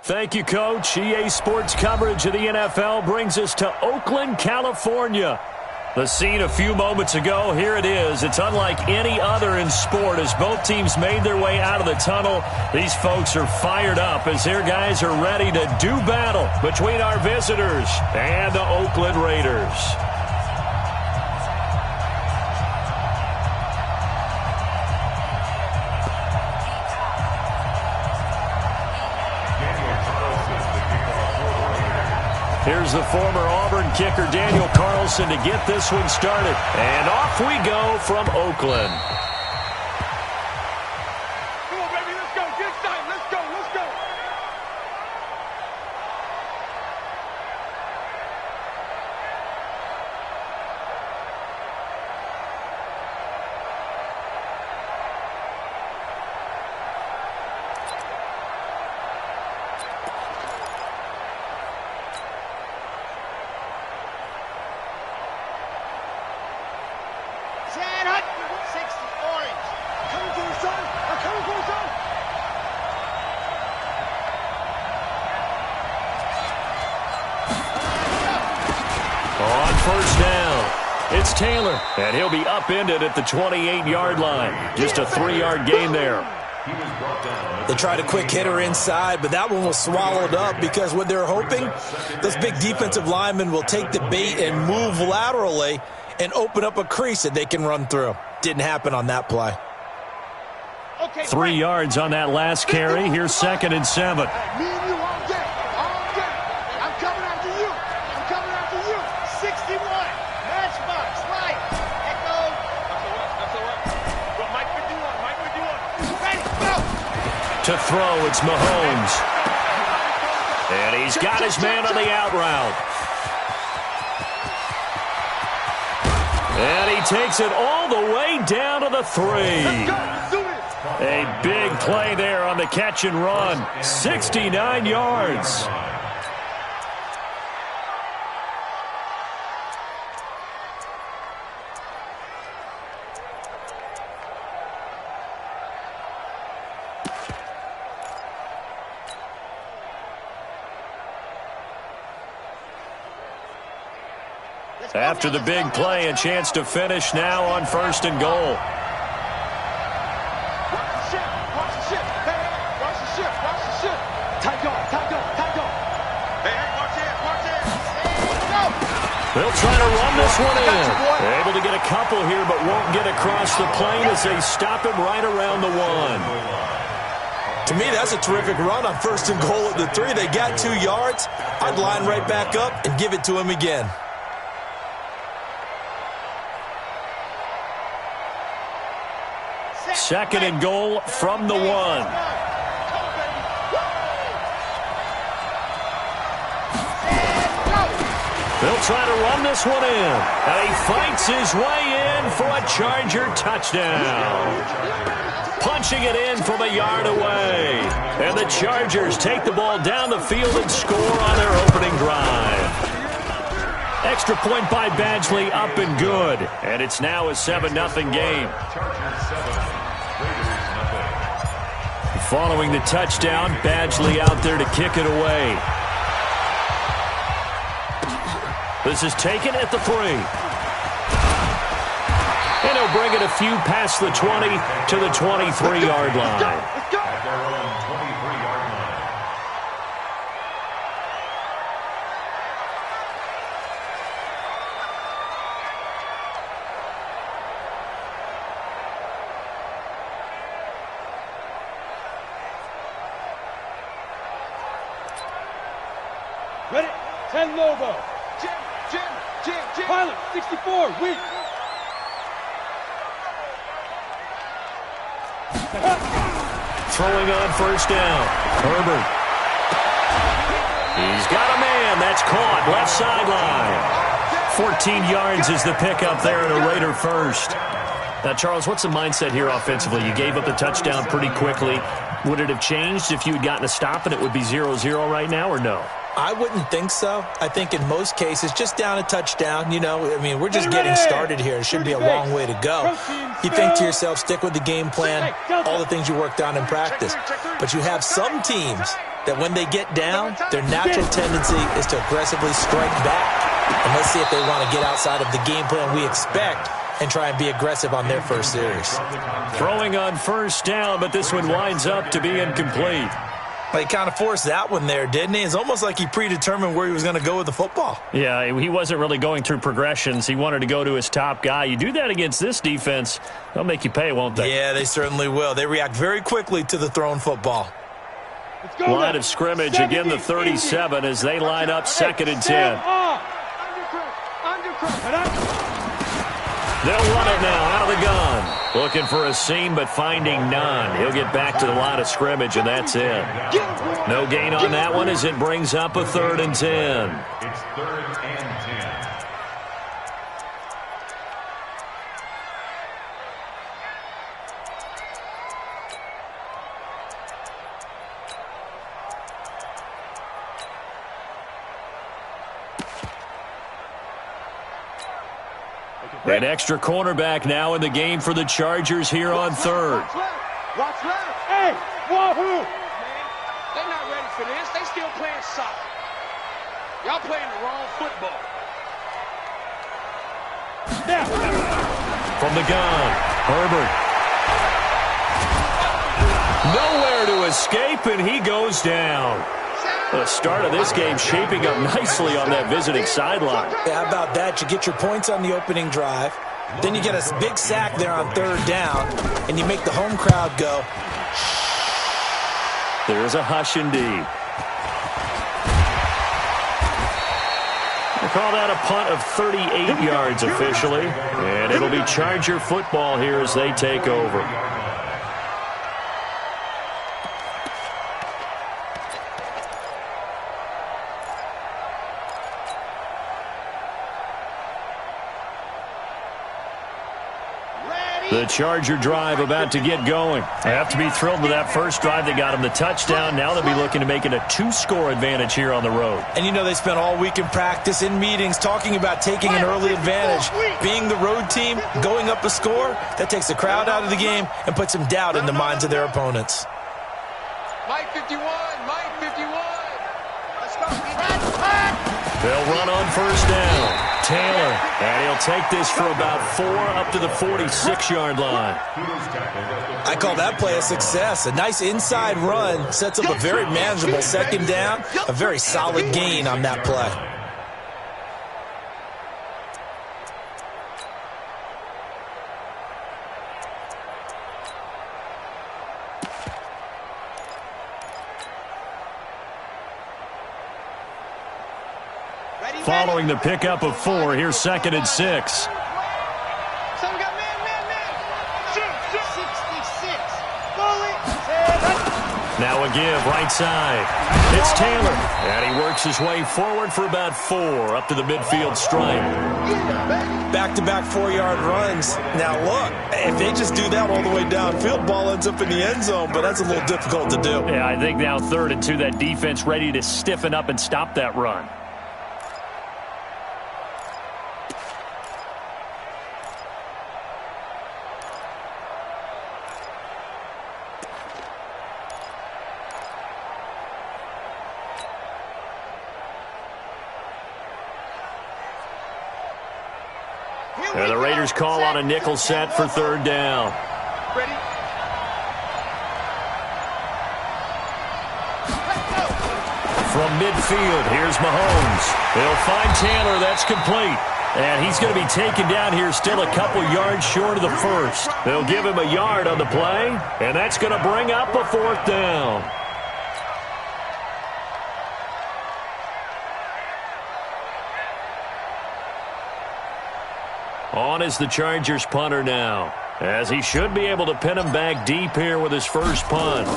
Thank you, Coach. EA Sports coverage of the NFL brings us to Oakland, California. The scene a few moments ago, here it is. It's unlike any other in sport as both teams made their way out of the tunnel. These folks are fired up as their guys are ready to do battle between our visitors and the Oakland Raiders. Here's the former Auburn kicker, Daniel Carlson, to get this one started. And off we go from Oakland. Come on, baby, let's go. Get excited. Let's go, let's go. On first down, it's Taylor, and he'll be upended at the 28-yard line. Just a 3-yard gain there. They tried a quick hitter inside, but that one was swallowed up because what they're hoping, those big defensive linemen will take the bait and move laterally and open up a crease that they can run through. Didn't happen on that play. 3 yards on that last carry. Here's 2nd and 7. Me and you all day. All day. I'm coming after you. I'm coming after you. 61. Matchbox. Right. Echo. That's all right. Well, Mike 51. Mike 51. Ready. Go. To throw, it's Mahomes. And he's got his man on the out route. And he takes it all the way down to the 3. A big play there on the catch and run. 69 yards. After the big play, a chance to finish now on 1st and goal. They'll try to run this one in. Able to get a couple here, but won't get across the plane as they stop him right around the 1. To me, that's a terrific run on 1st and goal at the 3. They got 2 yards. I'd line right back up and give it to him again. Second and goal from the 1. They'll try to run this one in. And he fights his way in for a Charger touchdown. Punching it in from a yard away. And the Chargers take the ball down the field and score on their opening drive. Extra point by Badgley, up and good. And it's now a 7-0 game. Following the touchdown, Badgley out there to kick it away. This is taken at the 3. And he'll bring it a few past the 20 to the 23-yard line. Ready? 10 Lobo. Jim. Pilot, 64, weak. Throwing on 1st down. Herbert. He's got a man. That's caught. Left sideline. 14 yards is the pickup there and a Raider first. Now, Charles, what's the mindset here offensively? You gave up the touchdown pretty quickly. Would it have changed if you had gotten a stop and it would be 0-0 right now, or no? I wouldn't think so. I think in most cases, just down a touchdown, we're just getting started here. It should be a long way to go. You think to yourself, stick with the game plan, all the things you worked on in practice. But you have some teams that when they get down, their natural tendency is to aggressively strike back. And let's see if they want to get outside of the game plan we expect and try and be aggressive on their first series. Throwing on first down, but this one winds up to be incomplete. He kind of forced that one there, didn't he? It's almost like he predetermined where he was going to go with the football. Yeah, he wasn't really going through progressions. He wanted to go to his top guy. You do that against this defense, they'll make you pay, won't they? Yeah, they certainly will. They react very quickly to the thrown football. Line of scrimmage, again the 37 as they line up 2nd and 10. They'll run it now out of the gun. Looking for a seam, but finding none. He'll get back to the line of scrimmage, and that's it. No gain on that one as it brings up a 3rd and 10. It's 3rd and 10. An extra cornerback now in the game for the Chargers here on 3rd. Watch left. Hey, wahoo! They're not ready for this. They still playing soccer. Y'all playing the wrong football. From the gun, Herbert. Nowhere to escape, and he goes down. The start of this game shaping up nicely on that visiting sideline. Yeah, how about that? You get your points on the opening drive. Then you get a big sack there on 3rd down, and you make the home crowd go. There's a hush indeed. They call that a punt of 38 yards officially, and it'll be Charger football here as they take over. The Charger drive about to get going. They have to be thrilled with that first drive. They got them the touchdown. Now they'll be looking to make it a 2-score advantage here on the road. And you know they spent all week in practice, in meetings, talking about taking an early advantage. Being the road team, going up a score, that takes the crowd out of the game and puts some doubt in the minds of their opponents. Mike 51, Mike 51. Let's go. They'll run on first down. Taylor, and he'll take this for about 4 up to the 46-yard line. I call that play a success. A nice inside run sets up a very manageable 2nd down. A very solid gain on that play. Following the pickup of 4, here's 2nd and 6. So we got man. 66. Now a give, right side. It's Taylor, and he works his way forward for about 4 up to the midfield stripe. Back-to-back 4-yard runs. Now look, if they just do that all the way downfield, ball ends up in the end zone, but that's a little difficult to do. Yeah, I think now 3rd and 2, that defense ready to stiffen up and stop that run. And the Raiders call on a nickel set for 3rd down. Ready? From midfield, here's Mahomes. They'll find Taylor. That's complete. And he's going to be taken down here still a couple yards short of the first. They'll give him a yard on the play, and that's going to bring up a 4th down. On is the Chargers punter now, as he should be able to pin him back deep here with his first punt.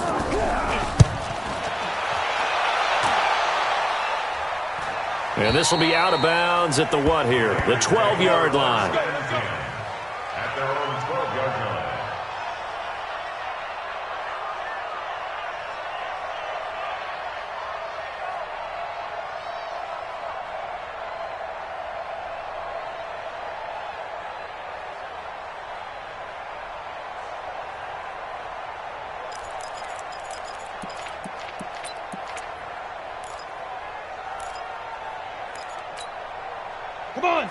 And this will be out of bounds at the what here? The 12-yard line. At their own 12-yard line.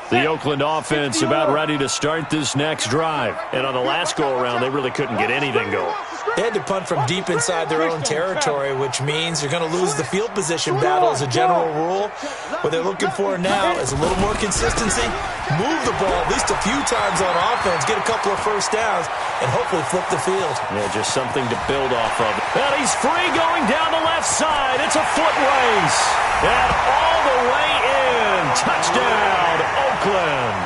The Oakland offense about ready to start this next drive. And on the last go-around, they really couldn't get anything going. They had to punt from deep inside their own territory, which means you're going to lose the field position battle as a general rule. What they're looking for now is a little more consistency, move the ball at least a few times on offense, get a couple of first downs, and hopefully flip the field. Yeah, just something to build off of. And he's free going down the left side. It's a foot race. And all the way in. Touchdown, Oakland.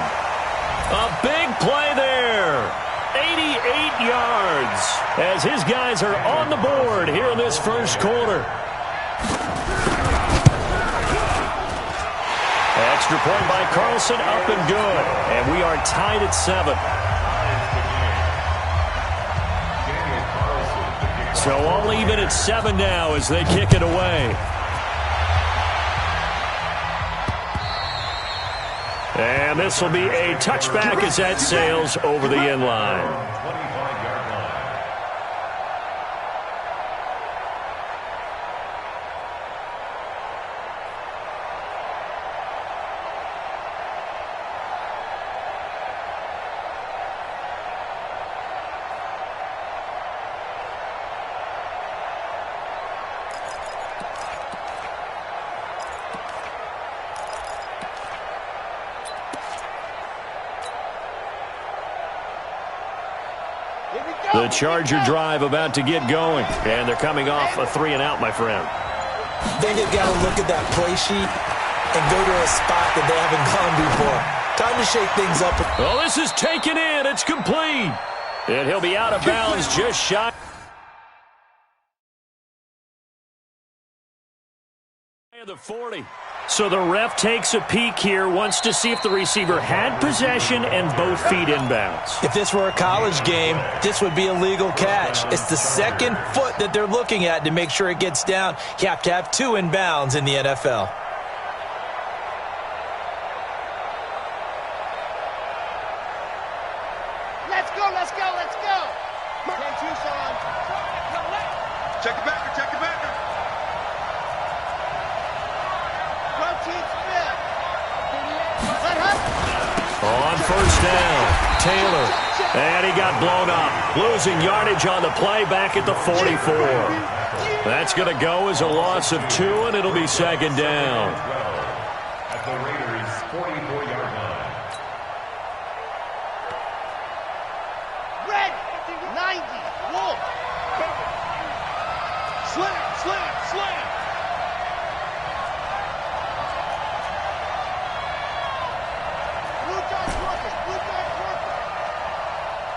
A big play there. 88 yards as his guys are on the board here in this first quarter. Extra point by Carlson, up and good. And we are tied at 7. So all even at 7 now as they kick it away. And this will be a touchback as that sails over the end line. The Charger drive about to get going. And they're coming off a 3-and-out, my friend. Then they've got to look at that play sheet and go to a spot that they haven't gone before. Time to shake things up. Oh, this is taken in. It's complete. And he'll be out of bounds just shy of the 40. So the ref takes a peek here, wants to see if the receiver had possession and both feet inbounds. If this were a college game, this would be a legal catch. It's the second foot that they're looking at to make sure it gets down. You have to have 2 inbounds in the NFL. Let's go, let's go, let's go. Check it back, check it back. On first down, Taylor. And he got blown up. Losing yardage on the play back at the 44. That's going to go as a loss of 2, and it'll be second down. At the Raiders' 44-yard line. Red, 90, Wolf. Slam, slam, slam. Blue Giants working, Blue Giants working.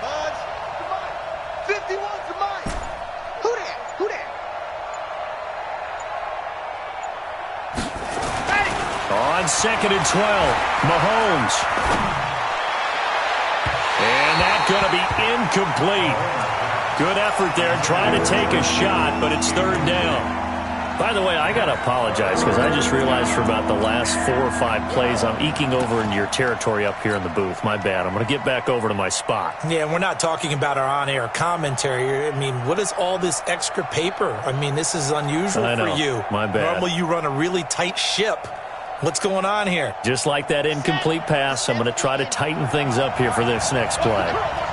Buzz, to Mike. 51 to Mike. Who that? Who that? Ready. On 2nd and 12, Mahomes. And that's going to be incomplete. Good effort there trying to take a shot, but it's 3rd down. By the way, I got to apologize because I just realized for about the last 4 or 5 plays I'm eking over into your territory up here in the booth. My bad. I'm going to get back over to my spot. Yeah, we're not talking about our on-air commentary. I mean, what is all this extra paper? I mean, this is unusual for you. My bad. Normally you run a really tight ship. What's going on here? Just like that incomplete pass, I'm going to try to tighten things up here for this next play.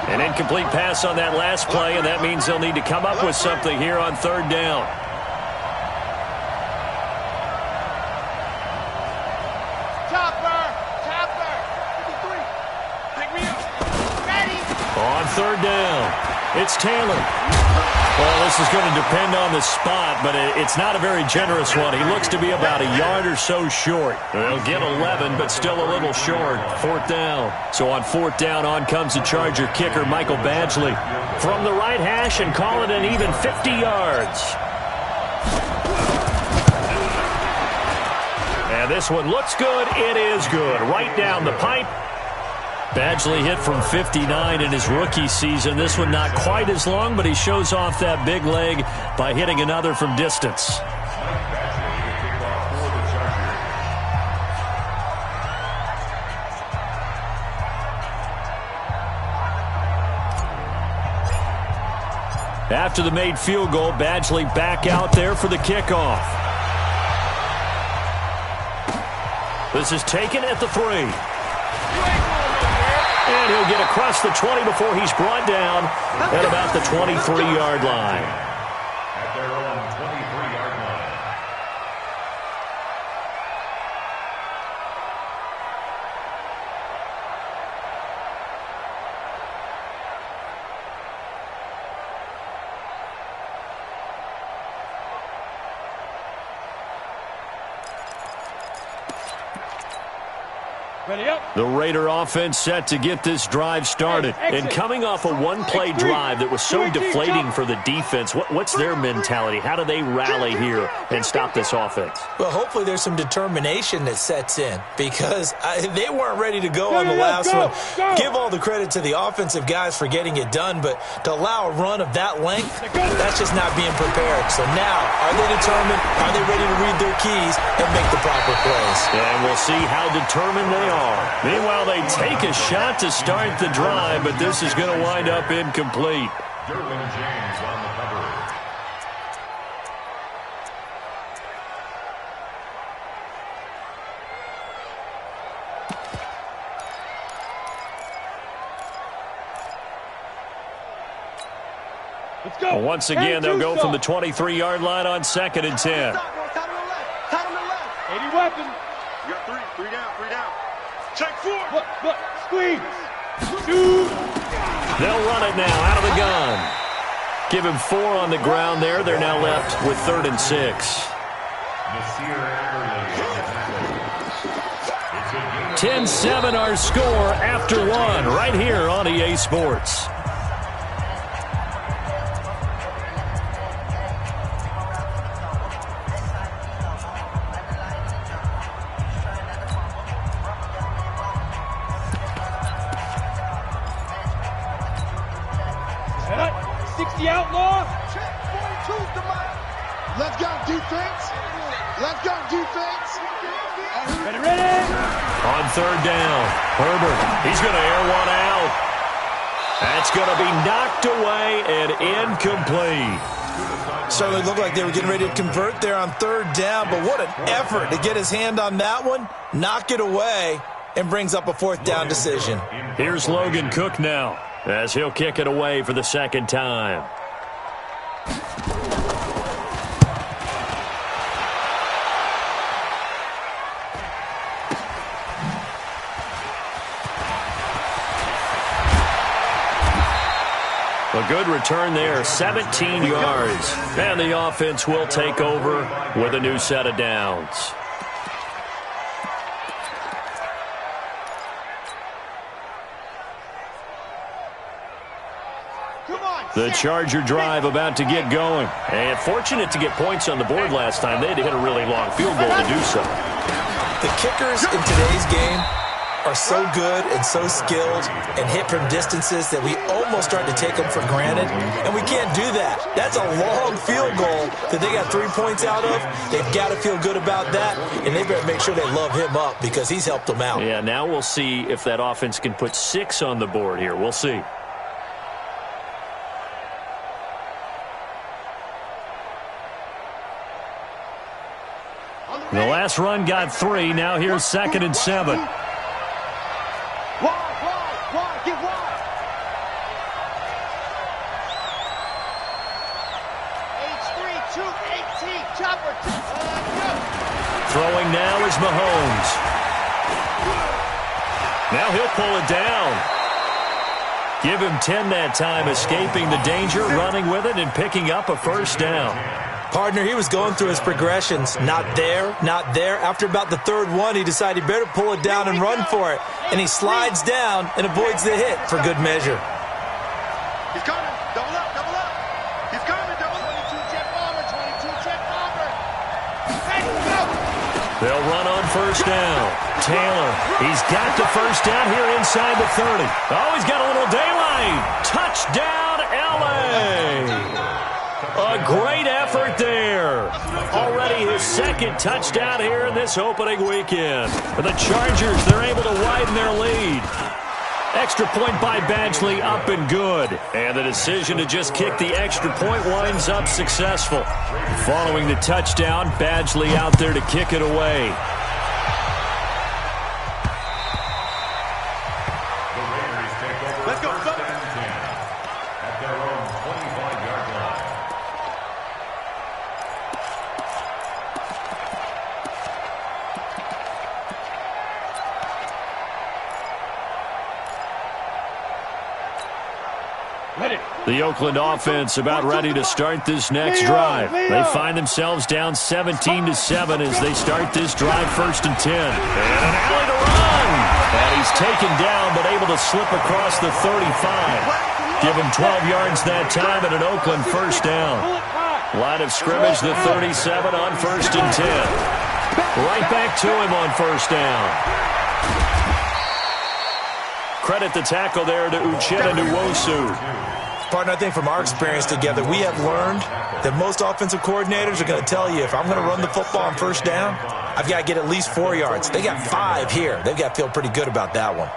An incomplete pass on that last play, and that means they'll need to come up with something here on 3rd down. On 3rd down, it's Taylor. Well, this is going to depend on the spot, but it's not a very generous one. He looks to be about a yard or so short. They'll get 11, but still a little short. 4th down. So on 4th down, on comes the Charger kicker, Michael Badgley. From the right hash and call it an even 50 yards. And this one looks good. It is good. Right down the pipe. Badgley hit from 59 in his rookie season. This one not quite as long, but he shows off that big leg by hitting another from distance. After the made field goal, Badgley back out there for the kickoff. This is taken at the 3. And he'll get across the 20 before he's brought down at about the 23-yard line. At their own 23-yard line. Ready up. The Raider offense set to get this drive started. And coming off a one-play drive that was so deflating for the defense, what's their mentality? How do they rally here and stop this offense? Well, hopefully there's some determination that sets in because they weren't ready to go on the last one. Give all the credit to the offensive guys for getting it done, but to allow a run of that length, that's just not being prepared. So now, are they determined? Are they ready to read their keys and make the proper plays? And we'll see how determined they are. Meanwhile, they take a shot to start the drive, but this is going to wind up incomplete. Derwin James on the cover. Let's go. Once again, they'll go from the 23-yard line on 2nd and 10. 80 weapons. You got three down. Check 4. Look, squeeze. Shoot. They'll run it now out of the gun. Give him 4 on the ground there. They're now left with 3rd and 6. 10-7 our score after 1 right here on EA Sports. The outlaw. Check 42's the mark. Let's go, defense. Let's go, defense. Ready. On 3rd down, Herbert. He's going to air one out. That's going to be knocked away and incomplete. Certainly looked like they were getting ready to convert there on 3rd down, but what an effort to get his hand on that one, knock it away, and brings up a 4th down decision. Here's Logan Cook now, as he'll kick it away for the 2nd time. A good return there, 17 yards. And the offense will take over with a new set of downs. The Charger drive about to get going. And fortunate to get points on the board last time. They had to hit a really long field goal to do so. The kickers in today's game are so good and so skilled and hit from distances that we almost start to take them for granted, and we can't do that. That's a long field goal that they got 3 points out of. They've got to feel good about that, and they better make sure they love him up because he's helped them out. Yeah, now we'll see if that offense can put 6 on the board here. We'll see. The last run got 3. Now here's 2nd and 7. Wide, get wide. H3, 218, chopper, Throwing now is Mahomes. Now he'll pull it down. Give him 10 that time, escaping the danger, running with it, and picking up a 1st down. Partner, he was going through his progressions. Not there, not there. After about the 3rd one, he decided he better pull it down and run for it. And he slides down and avoids the hit for good measure. He's coming. Double up. He's coming. Double up. 22 jet bomber, 22 jet bomber. Hey, go. They'll run on 1st down. Taylor, he's got the 1st down here inside the 30. Oh, he's got a little daylight. Touchdown, L.A. A great effort there. Already his 2nd touchdown here in this opening weekend. For the Chargers, they're able to widen their lead. Extra point by Badgley, up and good. And the decision to just kick the extra point winds up successful. Following the touchdown, Badgley out there to kick it away. The Oakland offense about ready to start this next drive. They find themselves down 17-7 as they start this drive 1st and 10. And an alley to run. And he's taken down but able to slip across the 35. Give him 12 yards that time and an Oakland 1st down. Line of scrimmage, the 37 on 1st and 10. Right back to him on 1st down. Credit the tackle there to Uchenna Nwosu. Partner, I think from our experience together, we have learned that most offensive coordinators are going to tell you, if I'm going to run the football on 1st down, I've got to get at least 4 yards. They got 5 here. They've got to feel pretty good about that one.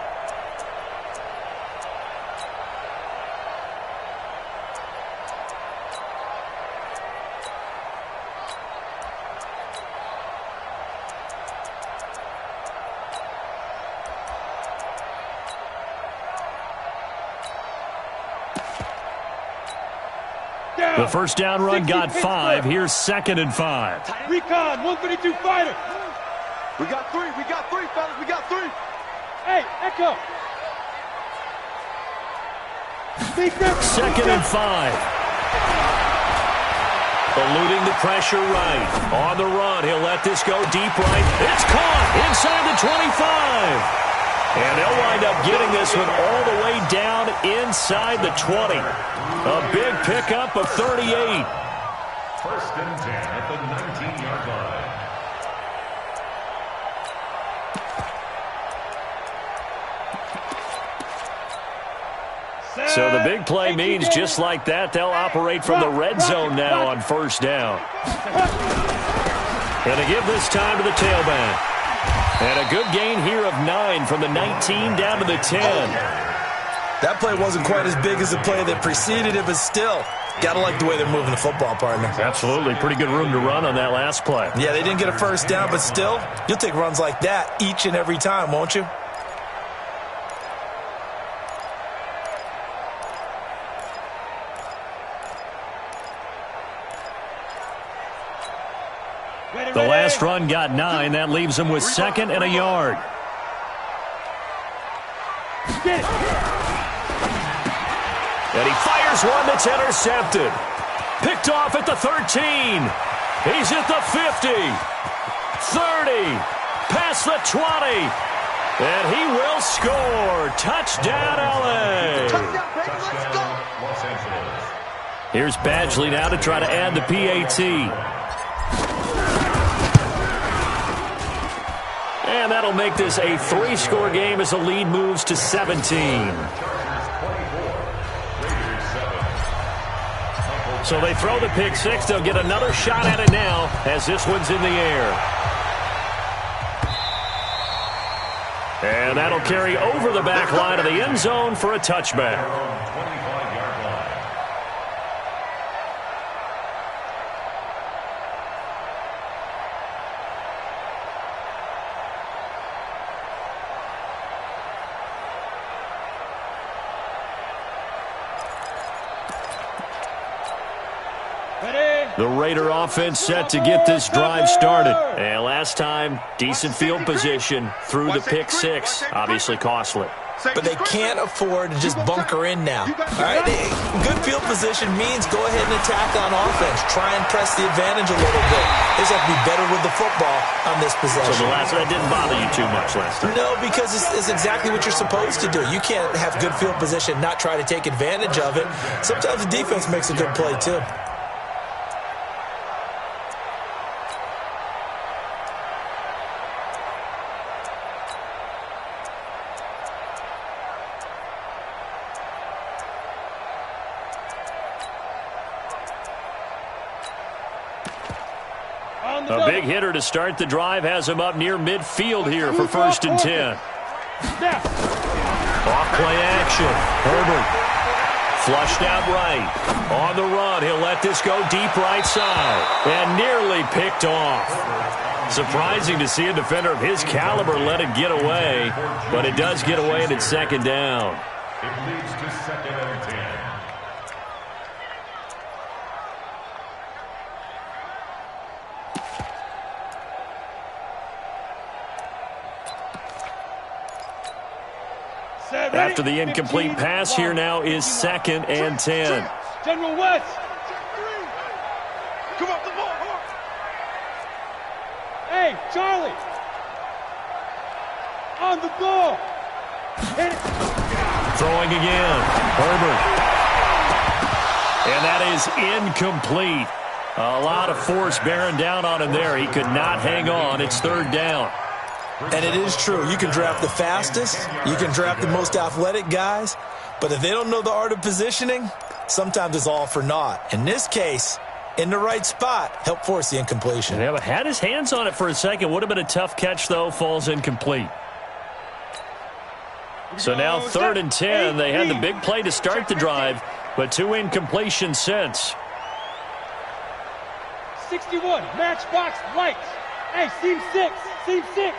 The 1st down run got 5. Here's 2nd and 5. Recon, 132 fighter. We got 3, fellas, we got 3. Hey, Echo. 2nd and 5. Eluding the pressure right. On the run, he'll let this go deep right. It's caught inside the 25. And they'll wind up getting this one all the way down inside the 20. A big pickup of 38. 1st and 10 at the 19-yard line. So the big play means just like that, they'll operate from the red zone now on 1st down. And to give this time to the tailback. And a good gain here of 9 from the 19 down to the 10. That play wasn't quite as big as the play that preceded it, but still, got to like the way they're moving the football, partner. Absolutely. Pretty good room to run on that last play. Yeah, they didn't get a 1st down, but still, you'll take runs like that each and every time, won't you? The last run got 9. That leaves him with 2nd and a yard. And he fires one that's intercepted. Picked off at the 13. He's at the 50. 30. Past the 20. And he will score. Touchdown, LA. Touchdown, baby, let's go. Los Angeles. Here's Badgley now to try to add the PAT. And that'll make this a 3-score game as the lead moves to 17. So they throw the pick 6. They'll get another shot at it now as this one's in the air. And that'll carry over the back line of the end zone for a touchback. The Raider offense set to get this drive started. And last time, decent field position through the pick 6. Obviously costly. But they can't afford to just bunker in now. All right, good field position means go ahead and attack on offense. Try and press the advantage a little bit. They just have to be better with the football on this possession. So the last that didn't bother you too much last time? No, because it's exactly what you're supposed to do. You can't have good field position, not try to take advantage of it. Sometimes the defense makes a good play too. A big hitter to start the drive has him up near midfield here for 1st and 10. Off play action. Herbert flushed out right. On the run, he'll let this go deep right side. And nearly picked off. Surprising to see a defender of his caliber let it get away. But it does get away and it's 2nd down. It leads to 2nd and 10. After the incomplete pass, here now is 2nd and 10. General West. Come on, come on. Hey, Charlie. On the ball. Hit it. Throwing again. Herbert. And that is incomplete. A lot of force bearing down on him there. He could not hang on. It's 3rd down. And it is true. You can draft the fastest. You can draft the most athletic guys. But if they don't know the art of positioning, sometimes it's all for naught. In this case, in the right spot, help force the incompletion. Yeah, but had his hands on it for a second. Would have been a tough catch, though. Falls incomplete. So now 3rd and 10. They had the big play to start the drive, but 2 incompletions since. 61, matchbox lights. Hey, seam 6, seam 6.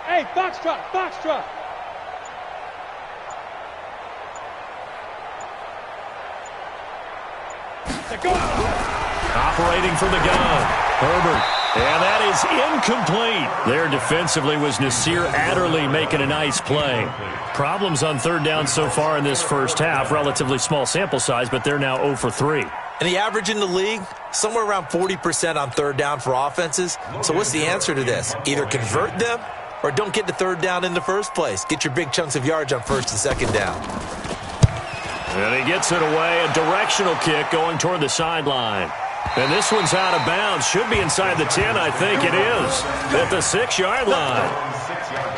Hey, foxtrot, foxtrot. Operating from the gun. Herbert. And that is incomplete. There defensively was Nasir Adderley making a nice play. Problems on 3rd down so far in this first half. Relatively small sample size, but they're now 0 for 3. And the average in the league, somewhere around 40% on 3rd down for offenses. So what's the answer to this? Either convert them or don't get to 3rd down in the first place. Get your big chunks of yards on 1st and 2nd down. And he gets it away. A directional kick going toward the sideline. And this one's out of bounds. Should be inside the 10, I think it is. At the 6-yard line.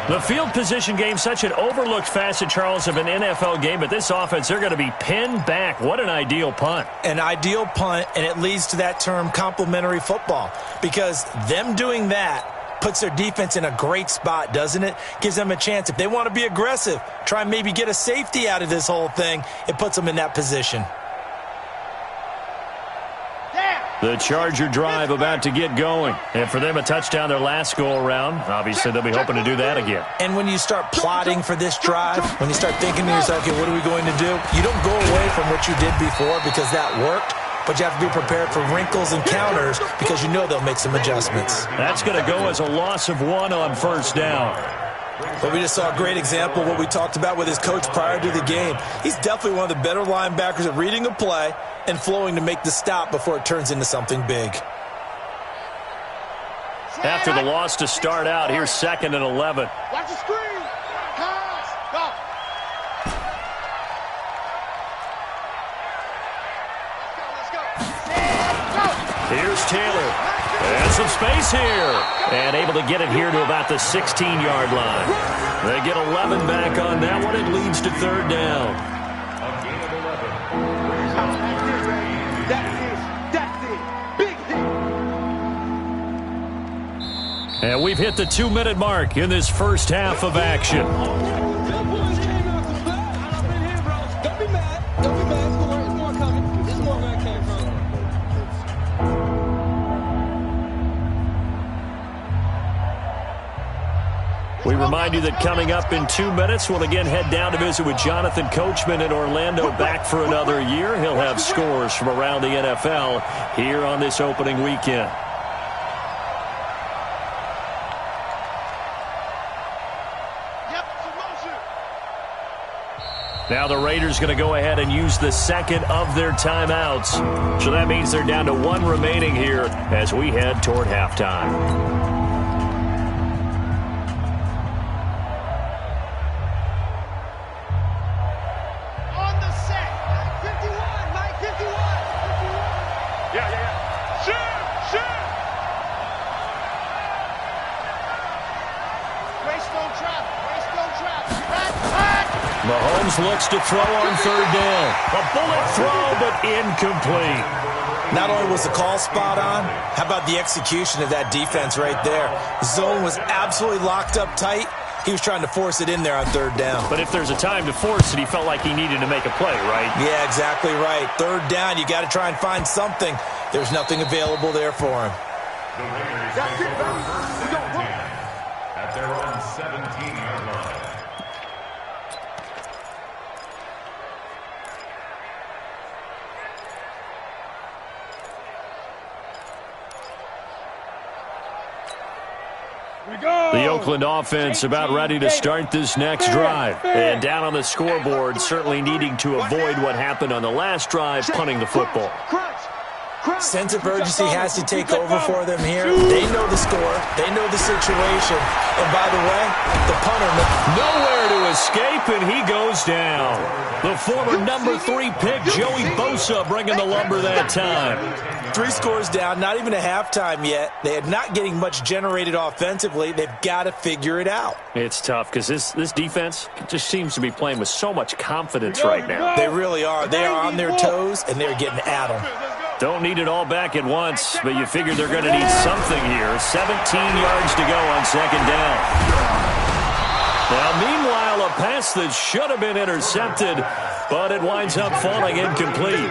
The field position game, such an overlooked facet, Charles, of an NFL game. But this offense, they're going to be pinned back. What an ideal punt. An ideal punt, and it leads to that term complementary football. Because them doing that puts their defense in a great spot, doesn't it? Gives them a chance. If they want to be aggressive, try and maybe get a safety out of this whole thing, it puts them in that position. The Charger drive about to get going. And for them, a touchdown their last go-around. Obviously, they'll be hoping to do that again. And when you start plotting for this drive, when you start thinking to yourself, okay, what are we going to do? You don't go away from what you did before because that worked. But you have to be prepared for wrinkles and counters because you know they'll make some adjustments. That's going to go as a loss of 1 on 1st down. But we just saw a great example of what we talked about with his coach prior to the game. He's definitely one of the better linebackers at reading a play and flowing to make the stop before it turns into something big. After the loss to start out, here's 2nd and 11. Watch the screen. Pass. Go. Here's Taylor. And some space here. And able to get it here to about the 16-yard line. They get 11 back on that one. It leads to 3rd down. A gain of 11. That's it. Big hit. And we've hit the 2-minute mark in this first half of action. We remind you that coming up in 2 minutes, we'll again head down to visit with Jonathan Coachman in Orlando, back for another year. He'll have scores from around the NFL here on this opening weekend. Now the Raiders going to go ahead and use the 2nd of their timeouts. So that means they're down to 1 remaining here as we head toward halftime. Mahomes looks to throw on 3rd down. A bullet throw, but incomplete. Not only was the call spot on, how about the execution of that defense right there? Zone was absolutely locked up tight. He was trying to force it in there on 3rd down. But if there's a time to force it, he felt like he needed to make a play, right? Yeah, exactly right. 3rd down, you got to try and find something. There's nothing available there for him. The Raiders get their first and 10 at their own 17-yard line. The Oakland offense about ready to start this next drive. And down on the scoreboard, certainly needing to avoid what happened on the last drive, punting the football. Sense of urgency has to take over for them here. They know the score. They know the situation. And by the way, the punter... Nowhere to escape, and he goes down. The former #3 pick, Joey Bosa, bringing the lumber that time. 3 scores down, not even a halftime yet. They are not getting much generated offensively. They've got to figure it out. It's tough because this defense just seems to be playing with so much confidence right now. They really are. They are on their toes, and they're getting at them. Don't need it all back at once, but you figure they're going to need something here. 17 yards to go on second down. Now, meanwhile, a pass that should have been intercepted, but it winds up falling incomplete.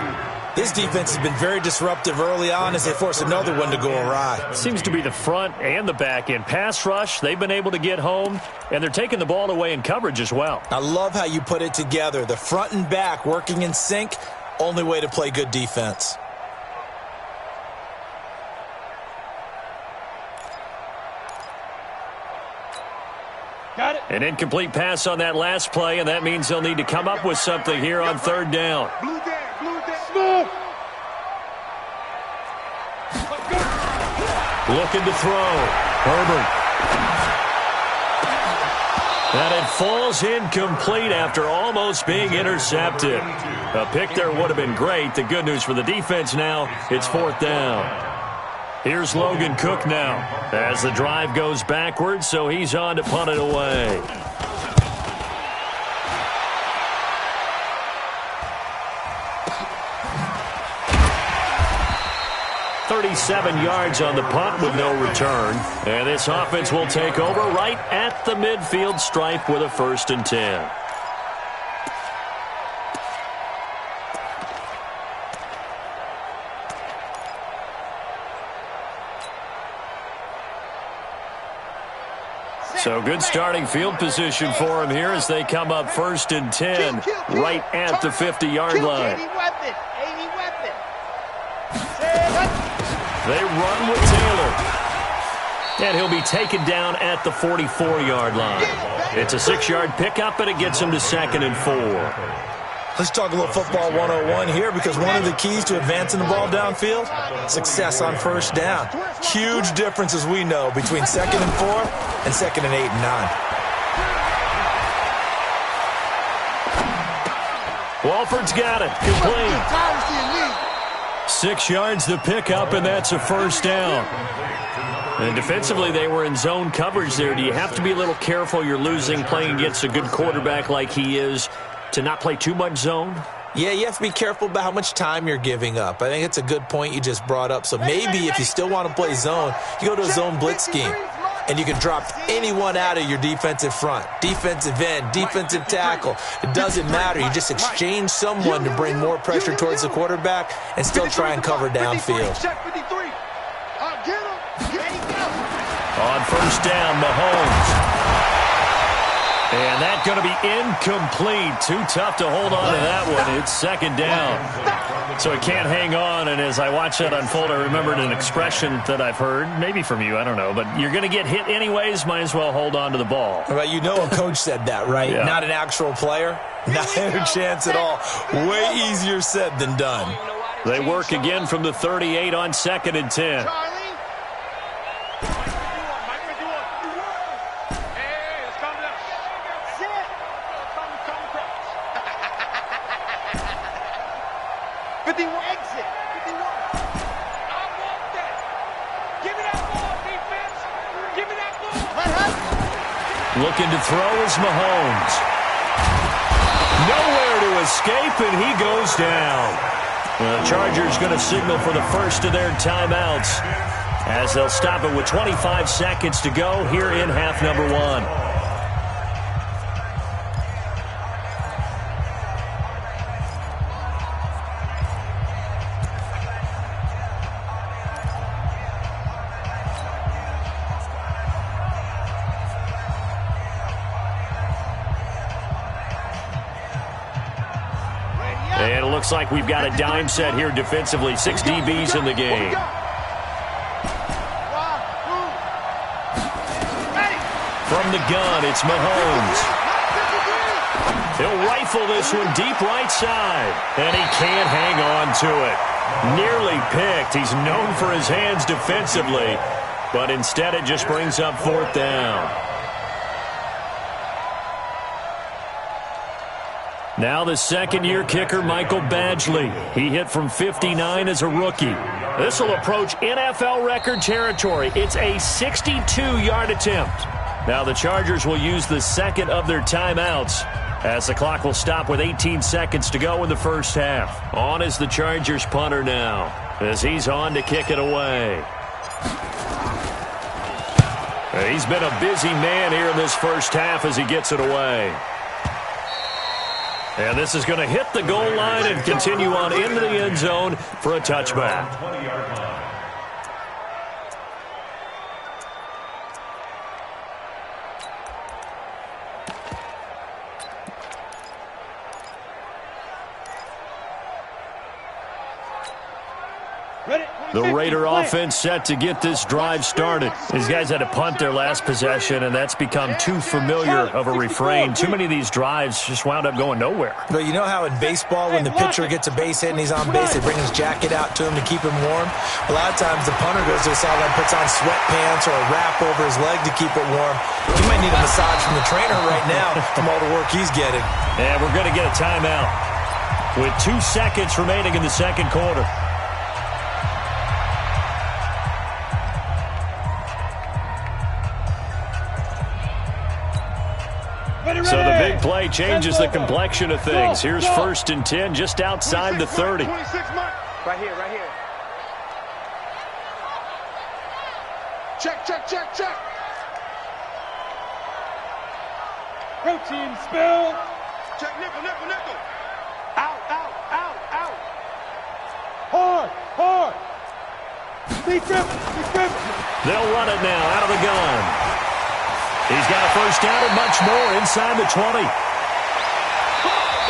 This defense has been very disruptive early on as they force another one to go awry. Seems to be the front and the back end. Pass rush, they've been able to get home, and they're taking the ball away in coverage as well. I love how you put it together. The front and back working in sync, only way to play good defense. Got it. An incomplete pass on that last play, and that means they'll need to come up with something here on third down. Blue down, blue down. Smoke. Looking to throw. Herbert. And it falls incomplete after almost being intercepted. A pick there would have been great. The good news for the defense now, it's fourth down. Here's Logan Cook now as the drive goes backwards, so he's on to punt it away. .37 yards on the punt with no return. And this offense will take over right at the midfield stripe with a 1st and 10. So good starting field position for him here as they come up 1st and 10 right at the 50-yard line. They run with Taylor. And he'll be taken down at the 44-yard line. It's a 6-yard pickup, and it gets him to 2nd and 4. Let's talk a little football 101 here, because one of the keys to advancing the ball downfield, success on 1st down. Huge difference, as we know, between 2nd and 4 and 2nd and 8 and 9. Walford's got it. Complete. 6 yards the pickup, and that's a 1st down. And defensively, they were in zone coverage there. Do you have to be a little careful? You're losing, playing against a good quarterback like he is, to not play too much zone? Yeah, you have to be careful about how much time you're giving up. I think it's a good point you just brought up. So maybe if you still want to play zone, you go to a zone blitz scheme, and you can drop anyone out of your defensive front. Defensive end, defensive tackle. It doesn't matter. You just exchange someone to bring more pressure towards the quarterback and still try and cover downfield. On 1st down, Mahomes. And that's going to be incomplete. Too tough to hold on to that one. It's 2nd down. So he can't hang on, and as I watch that unfold, I remembered an expression that I've heard, maybe from you, I don't know, but you're going to get hit anyways, might as well hold on to the ball. Right, you know a coach said that, right? Yeah. Not an actual player. Not a chance at all. Way easier said than done. They work again from the 38 on 2nd and 10. Looking to throw is Mahomes. Nowhere to escape, and he goes down. The Chargers going to signal for the first of their timeouts as they'll stop it with 25 seconds to go here in half number 1. And it looks like we've got a dime set here defensively. 6 DBs in the game. From the gun, it's Mahomes. He'll rifle this one deep right side, and he can't hang on to it. Nearly picked. He's known for his hands defensively, but instead it just brings up 4th down. Now the second-year kicker, Michael Badgley. He hit from 59 as a rookie. This will approach NFL record territory. It's a 62-yard attempt. Now the Chargers will use the second of their timeouts, as the clock will stop with 18 seconds to go in the first half. On is the Chargers punter now, as he's on to kick it away. He's been a busy man here in this first half as he gets it away. And this is going to hit the goal line and continue on into the end zone for a touchback. The Raider offense set to get this drive started. These guys had to punt their last possession, and that's become too familiar of a refrain. Too many of these drives just wound up going nowhere. But you know how in baseball, when the pitcher gets a base hit and he's on base, they bring his jacket out to him to keep him warm? A lot of times the punter goes to the sideline, puts on sweatpants or a wrap over his leg to keep it warm. He might need a massage from the trainer right now from all the work he's getting. And we're going to get a timeout with 2 seconds remaining in the second quarter. So the big play changes the complexion of things. Here's 1st and 10 just outside the 30. Right here, right here. Check, check, check, check. Protein spill. Check, nickel, nickel, nickel. Out, out, out, out. Hard, hard. Be driven. They'll run it now out of the gun. He's got a first down and much more inside the 20.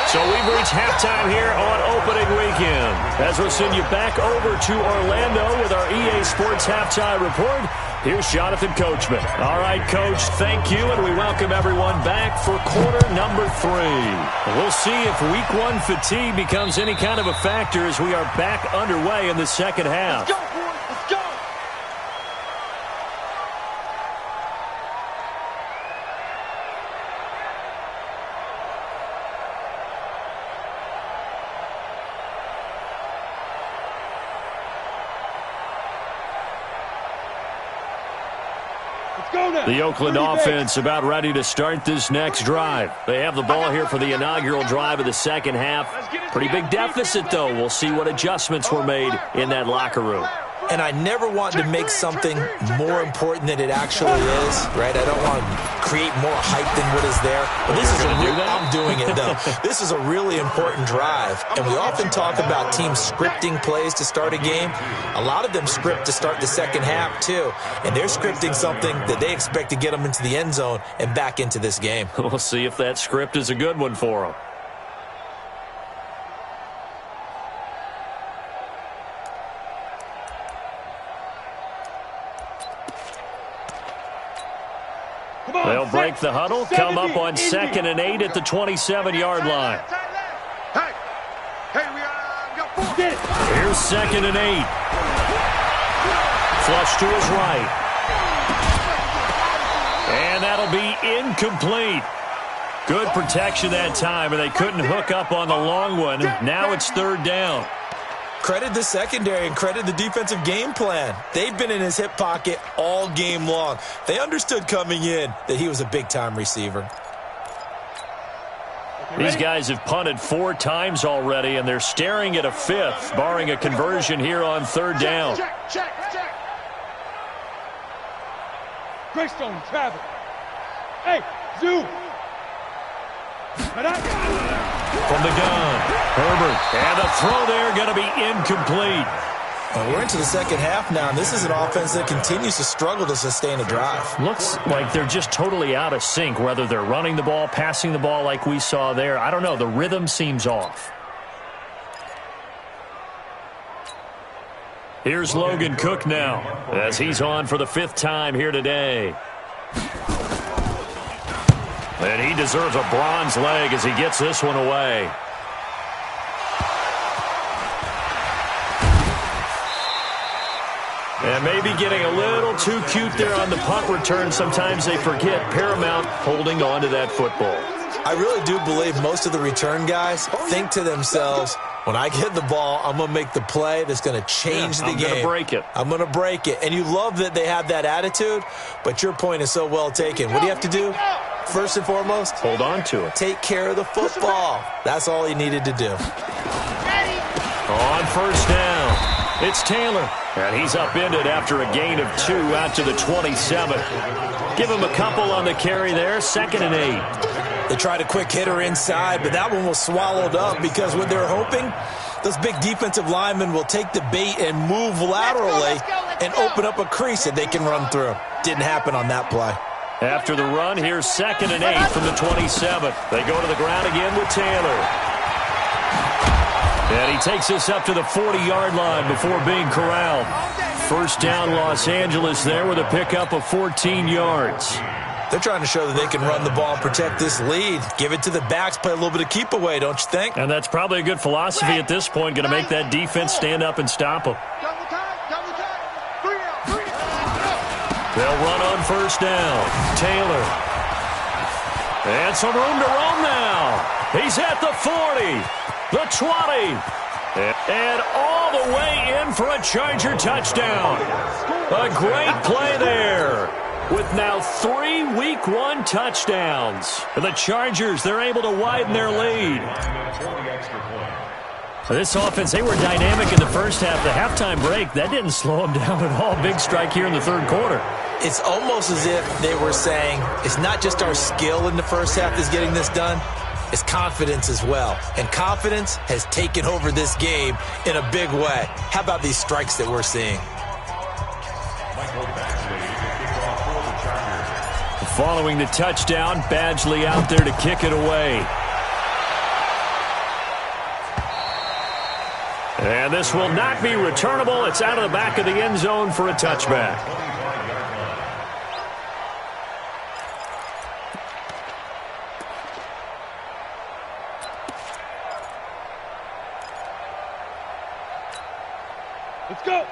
So we've reached halftime here on opening weekend. As we'll send you back over to Orlando with our EA Sports Halftime Report, here's Jonathan Coachman. All right, Coach, thank you, and we welcome everyone back for quarter number 3. We'll see if Week 1 fatigue becomes any kind of a factor as we are back underway in the second half. Let's go, boys. Let's go. The Oakland offense about ready to start this next drive. They have the ball here for the inaugural drive of the second half. Pretty big deficit, though. We'll see what adjustments were made in that locker room. And I never want to make something more important than it actually is, right? I don't want to create more hype than what is there. But this is I'm doing it, though. This is a really important drive. And we often talk about teams scripting plays to start a game. A lot of them script to start the second half, too. And they're scripting something that they expect to get them into the end zone and back into this game. We'll see if that script is a good one for them. They'll break the huddle, come up on 2nd and 8 at the 27-yard line. Hey, we got 4. Here's 2nd and 8. Flush to his right. And that'll be incomplete. Good protection that time, and they couldn't hook up on the long one. Now it's 3rd down. Credit the secondary and credit the defensive game plan. They've been in his hip pocket all game long. They understood coming in that he was a big-time receiver. These guys have punted 4 times already, and they're staring at a 5th, barring a conversion here on 3rd down. Check. Greystone, travel. Hey, zoom. From the gun, Herbert, and the throw there going to be incomplete. We're into the second half now, and this is an offense that continues to struggle to sustain a drive. Looks like they're just totally out of sync, whether they're running the ball, passing the ball like we saw there. I don't know. The rhythm seems off. Here's Logan Cook now, as he's on for the 5th time here today. And he deserves a bronze leg as he gets this one away. And maybe getting a little too cute there on the punt return. Sometimes they forget paramount holding on to that football. I really do believe most of the return guys think to themselves, when I get the ball, I'm going to make the play that's going to change the game. I'm going to break it. I'm going to break it. And you love that they have that attitude, but your point is so well taken. What do you have to do? First and foremost, hold on to it. Take care of the football. That's all he needed to do. On first down, it's Taylor. And he's upended after a gain of 2 out to the 27. Give him a couple on the carry there, 2nd and 8. They tried a quick hitter inside, but that one was swallowed up because what they're hoping, those big defensive linemen will take the bait and move laterally and open up a crease that they can run through. Didn't happen on that play. After the run, here's 2nd and 8 from the 27. They go to the ground again with Taylor. And he takes this up to the 40-yard line before being corralled. First down, Los Angeles there with a pickup of 14 yards. They're trying to show that they can run the ball and protect this lead. Give it to the backs, play a little bit of keep away, don't you think? And that's probably a good philosophy at this point, going to make that defense stand up and stop them. They'll run on first down. Taylor. And some room to roam now. He's at the 40, the 20, and all the way in for a Charger touchdown. A great play there. With now 3 Week 1 touchdowns. The Chargers, they're able to widen their lead. This offense, they were dynamic in the first half. The halftime break, that didn't slow them down at all. Big strike here in the third quarter. It's almost as if they were saying, it's not just our skill in the first half that's getting this done, it's confidence as well. And confidence has taken over this game in a big way. How about these strikes that we're seeing? Following the touchdown, Badgley out there to kick it away. And this will not be returnable. It's out of the back of the end zone for a touchback.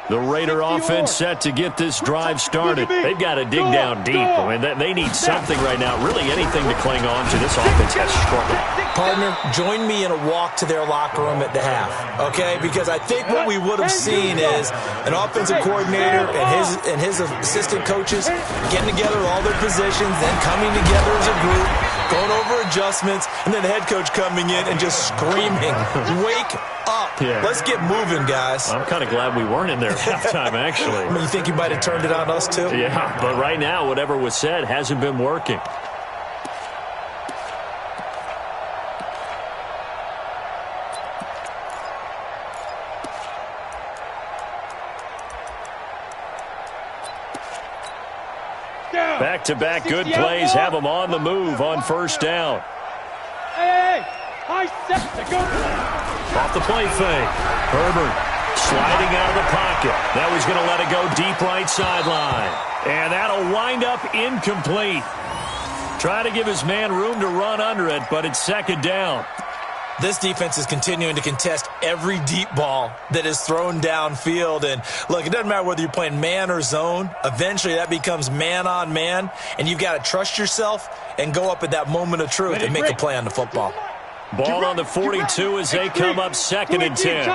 The Raider offense set to get this drive started. They've got to dig down deep. I mean, they need something right now, really anything to cling on to. This offense has struggled. Partner, join me in a walk to their locker room at the half, okay? Because I think what we would have seen is an offensive coordinator and his assistant coaches getting together all their positions, then coming together as a group, going over adjustments, and then the head coach coming in and just screaming, wake up. Yeah. Let's get moving, guys. I'm kind of glad we weren't in there at halftime, actually. I mean, you think you might have turned it on us, too? Yeah, but right now, whatever was said hasn't been working. Back-to-back good plays have them on the move on first down. Off the play fake. Herbert sliding out of the pocket. Now he's going to let it go deep right sideline. And that'll wind up incomplete. Try to give his man room to run under it, but it's 2nd down. This defense is continuing to contest every deep ball that is thrown downfield. And, look, it doesn't matter whether you're playing man or zone. Eventually, that becomes man-on-man, and you've got to trust yourself and go up at that moment of truth and make a play on the football. Ball on the 42 as they come up 2nd and 10.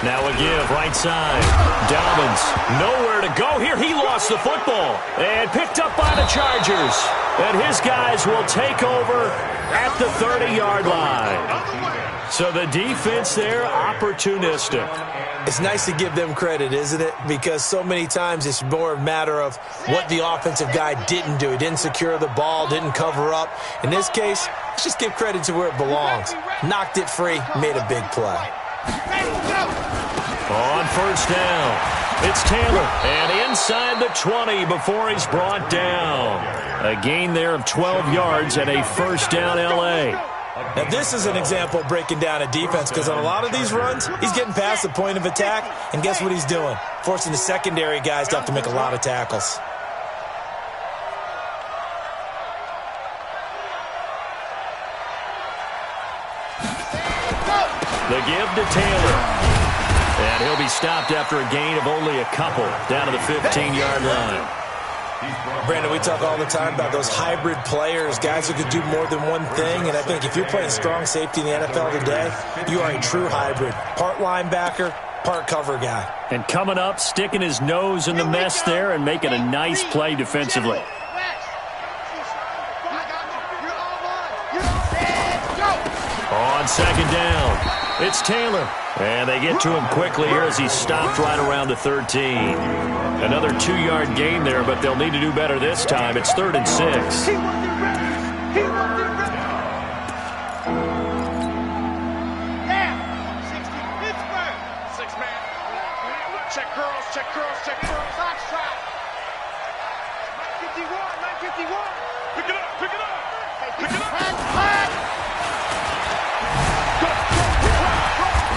Now a give, right side. Dobbins, nowhere to go here. He lost the football and picked up by the Chargers. And his guys will take over at the 30-yard line. So the defense there, opportunistic. It's nice to give them credit, isn't it? Because so many times it's more a matter of what the offensive guy didn't do. He didn't secure the ball, didn't cover up. In this case, let's just give credit to where it belongs. Knocked it free, made a big play. On first down, it's Taylor. And inside the 20 before he's brought down. A gain there of 12 yards and a first down, L.A. Now, this is an example of breaking down a defense because on a lot of these runs, he's getting past the point of attack, and guess what he's doing? Forcing the secondary guys to have to make a lot of tackles. The give to Taylor. And he'll be stopped after a gain of only a couple down to the 15-yard line. Brandon, we talk all the time about those hybrid players, guys who could do more than one thing, and I think if you're playing strong safety in the NFL today, you are a true hybrid. Part linebacker, part cover guy. And coming up, sticking his nose in the mess there and making a nice play defensively. On second down, it's Taylor. And they get to him quickly here as he's stopped right around the 13. Another 2-yard gain there, but they'll need to do better this time. It's 3rd and 6. Check curls, check curls, check curls. Box trap. 951, 951. Pick it up, pick it up. Pick it up.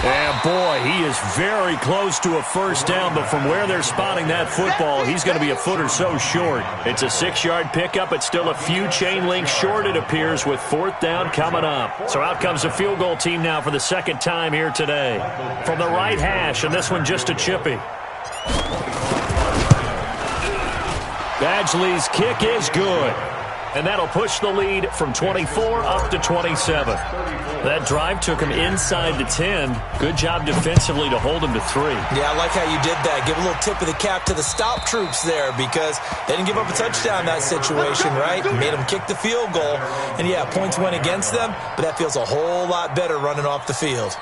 And boy, he is very close to a first down, but from where they're spotting that football, he's going to be a foot or so short. It's a 6-yard pickup. It's still a few chain links short, it appears, with 4th down coming up. So out comes the field goal team now for the second time here today. From the right hash, and this one just a chippy. Badgley's kick is good. And that'll push the lead from 24 up to 27. That drive took him inside the 10. Good job defensively to hold him to 3. Yeah, I like how you did that. Give a little tip of the cap to the stop troops there because they didn't give up a touchdown in that situation, right? Made them kick the field goal. And, yeah, points went against them, but that feels a whole lot better running off the field.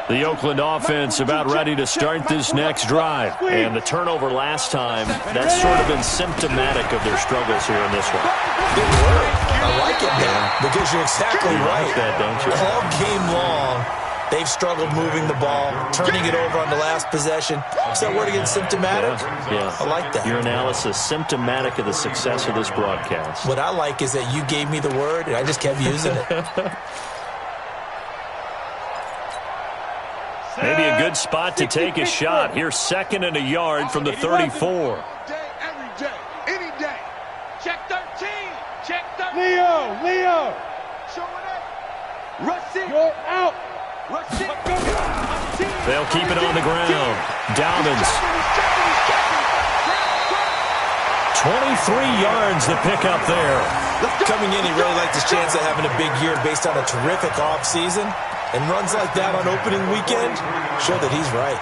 The Oakland offense about ready to start this next drive. And the turnover last time, that's sort of been symptomatic of their struggles here in this one. Good work. I like it now because you're exactly right. You like that, don't you? All game long, they've struggled moving the ball, turning it over on the last possession. Is that word again, symptomatic? Yeah. I like that. Your analysis, symptomatic of the success of this broadcast. What I like is that you gave me the word, and I just kept using it. Maybe a good spot to take a shot. Here's 2nd and a yard from the 34. Every day, any day. Check 13. Check 13. Leo. Show it up. Rush it. You're out. Rush it. They'll keep it on the ground. Dobbins. 23 yards to pick up there. Coming in, he really liked his chance of having a big year based on a terrific offseason. And runs like that on opening weekend show that he's right.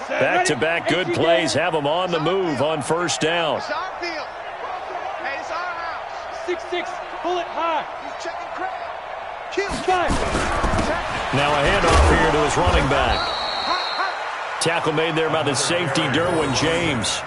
Back-to-back good plays have them on the move on first down. It's our field. Hey, it's our house. 6-6, pull it high. He's checking crowd. Kill. 5. Now a handoff here to his running back. Tackle made there by the safety, Derwin James.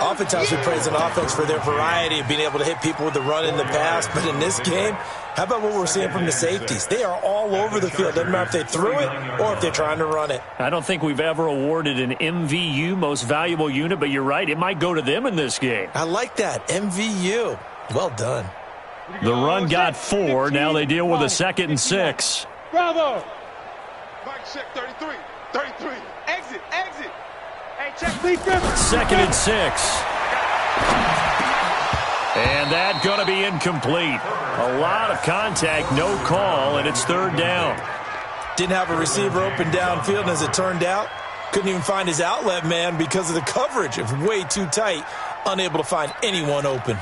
Oftentimes we praise an offense for their variety of being able to hit people with the run in the pass, but in this game, how about what we're seeing from the safeties? They are all over the field. Doesn't matter if they threw it or if they're trying to run it. I don't think we've ever awarded an MVU, most valuable unit, but you're right, it might go to them in this game. I like that, MVU. Well done. The run got 4. Now they deal with a 2nd and 6. Bravo. Mike check 33. 33. Exit. Hey, check. 2nd and 6. And that going to be incomplete. A lot of contact, no call, and it's 3rd down. Didn't have a receiver open downfield, and as it turned out, couldn't even find his outlet man because of the coverage. It was way too tight, unable to find anyone open.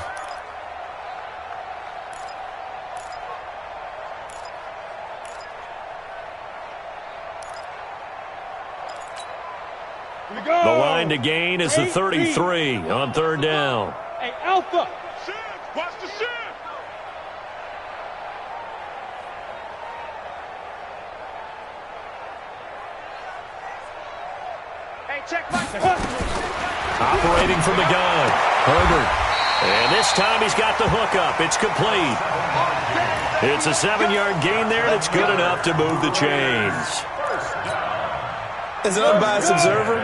The line to gain is the 33 on 3rd down. Hey, Alpha. Shift. Watch the shift. Operating from the gun, Herbert. And this time he's got the hookup. It's complete. It's a 7-yard gain there that's good enough to move the chains. As an unbiased observer,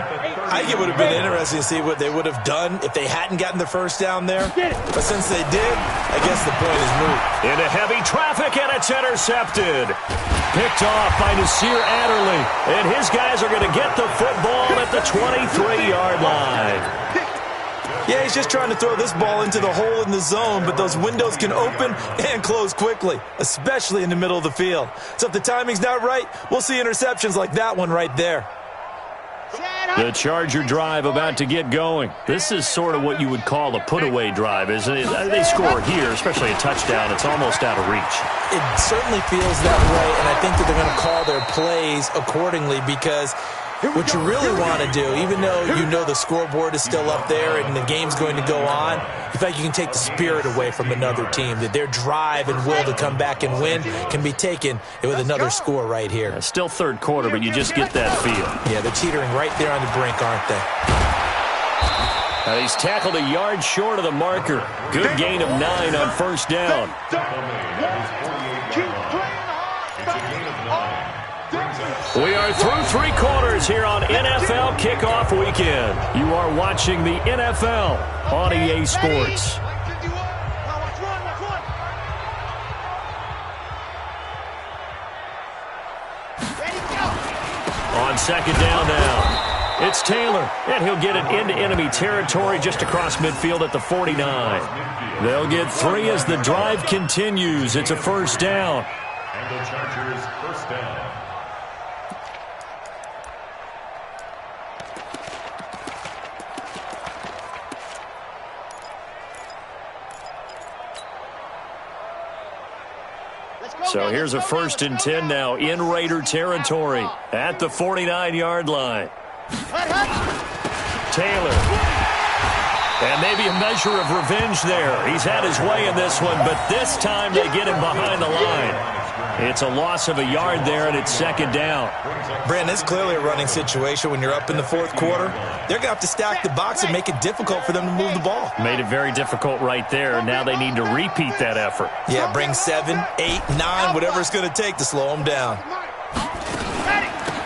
I think it would have been interesting to see what they would have done if they hadn't gotten the first down there. But since they did, I guess the point is moot. Into heavy traffic, and it's intercepted. Picked off by Nasir Adderley. And his guys are going to get the football at the 23-yard line. Yeah, he's just trying to throw this ball into the hole in the zone, but those windows can open and close quickly, especially in the middle of the field. So if the timing's not right, we'll see interceptions like that one right there. The Charger drive about to get going. This is sort of what you would call a put-away drive, isn't it? They score here, especially a touchdown. It's almost out of reach. It certainly feels that way, and I think that they're going to call their plays accordingly because what you really want to do, even though you know the scoreboard is still up there and the game's going to go on, in fact, you can take the spirit away from another team, that their drive and will to come back and win can be taken with another score right here. Still third quarter, but you just get that feel. Yeah, they're teetering right there on the brink, aren't they? He's tackled a yard short of the marker. Good gain of 9 on first down. We are through 3 quarters here on NFL Kickoff Weekend. You are watching the NFL on EA Sports. On second down now. It's Taylor, and he'll get it into enemy territory just across midfield at the 49. They'll get 3 as the drive continues. It's a first down. And the Chargers first down. So here's a 1st and 10 now in Raider territory at the 49-yard line. Taylor. And maybe a measure of revenge there. He's had his way in this one, but this time they get him behind the line. It's a loss of a yard there, and it's second down. Brandon, it's clearly a running situation when you're up in the 4th quarter. They're going to have to stack the box and make it difficult for them to move the ball. Made it very difficult right there. Now they need to repeat that effort. Yeah, bring 7, 8, 9, whatever it's going to take to slow them down.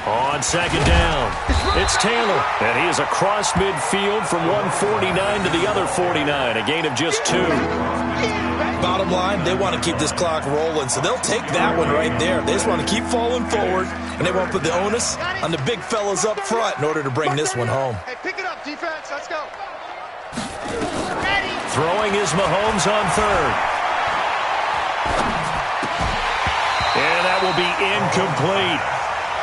On second down, it's Taylor, and he is across midfield from 149 to the other 49, a gain of just 2. Bottom line, they want to keep this clock rolling, so they'll take that one right there. They just want to keep falling forward, and they won't put the onus on the big fellas up front in order to bring this one home. Hey, pick it up, defense. Let's go. Throwing is Mahomes on 3rd. And that will be incomplete.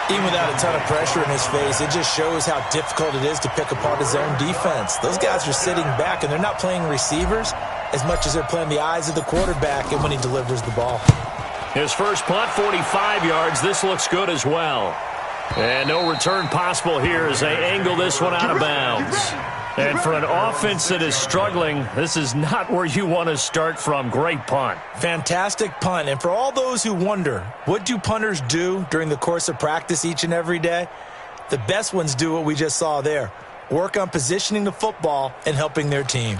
Even without a ton of pressure in his face, it just shows how difficult it is to pick apart his own defense. Those guys are sitting back, and they're not playing receivers as much as they're playing the eyes of the quarterback and when he delivers the ball. His first punt, 45 yards. This looks good as well. And no return possible here as they angle this one out of bounds. And for an offense that is struggling, this is not where you want to start from. Great punt. Fantastic punt. And for all those who wonder, what do punters do during the course of practice each and every day? The best ones do what we just saw there. Work on positioning the football and helping their team.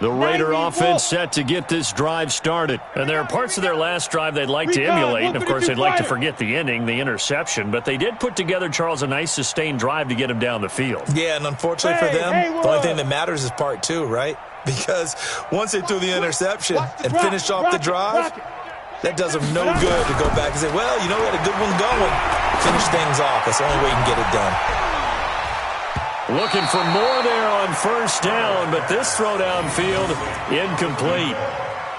The Raider offense set to get this drive started. And there are parts of their last drive they'd like to emulate. And, of course, they'd like to forget the ending, the interception. But they did put together, Charles, a nice sustained drive to get him down the field. Yeah, and unfortunately for them, the only thing that matters is part 2, right? Because once they threw the interception and finished off the drive, that does them no good to go back and say, well, you know, we had a good one going. Finish things off. That's the only way you can get it done. Looking for more there on first down, but this throw downfield, incomplete.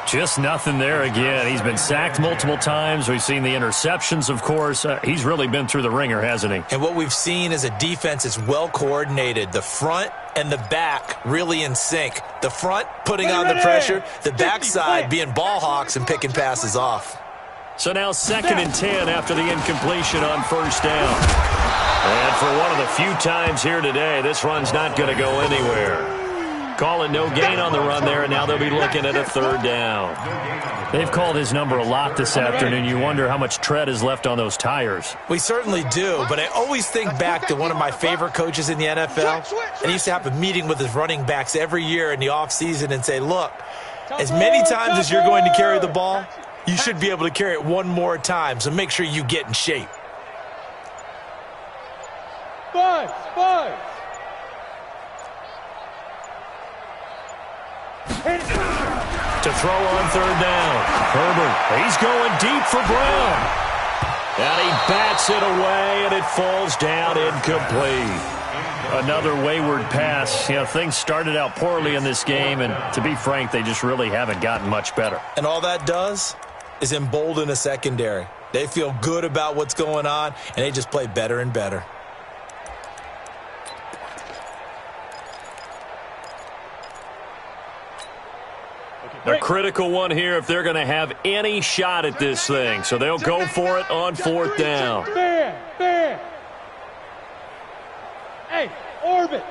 Just nothing there again. He's been sacked multiple times. We've seen the interceptions, of course. He's really been through the ringer, hasn't he? And what we've seen is a defense is well coordinated. The front and the back really in sync. The front putting on the pressure, the backside being ball hawks and picking passes off. So now 2nd and 10 after the incompletion on first down. And for one of the few times here today, this run's not going to go anywhere. Call it no gain on the run there, and now they'll be looking at a third down. They've called his number a lot this afternoon. You wonder how much tread is left on those tires. We certainly do, but I always think back to one of my favorite coaches in the NFL, and he used to have a meeting with his running backs every year in the offseason and say, look, as many times as you're going to carry the ball, you should be able to carry it one more time, so make sure you get in shape. 5. To throw on third down. Herbert, he's going deep for Brown. And he bats it away, and it falls down incomplete. Another wayward pass. You know, things started out poorly in this game, and to be frank, they just really haven't gotten much better. And all that does is embolden a secondary. They feel good about what's going on, and they just play better and better. A critical one here if they're going to have any shot at this thing. So they'll go for it on fourth down. Fair. Hey, orbit.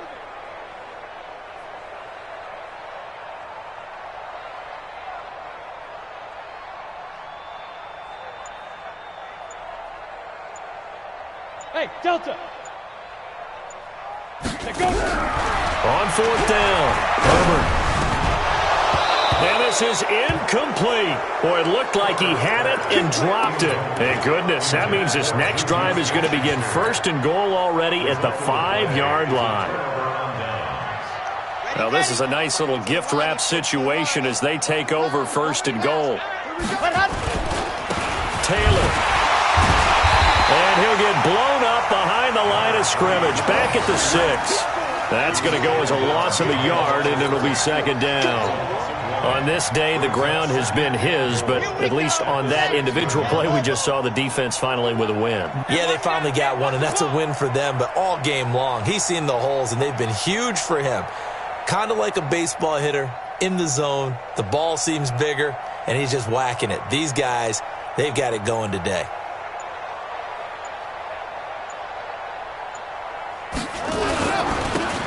Hey, Delta. On fourth down, Herbert. And this is incomplete. Boy, it looked like he had it and dropped it. Thank goodness. That means this next drive is going to begin first and goal already at the 5-yard line. Now, this is a nice little gift wrap situation as they take over first and goal. Taylor. And he'll get blown up behind the line of scrimmage. Back at the 6. That's going to go as a loss of a yard, and it'll be second down. On this day, the ground has been his, but at least on that individual play, we just saw the defense finally with a win. Yeah, they finally got one, and that's a win for them, but all game long, he's seen the holes, and they've been huge for him. Kind of like a baseball hitter in the zone. The ball seems bigger, and he's just whacking it. These guys, they've got it going today.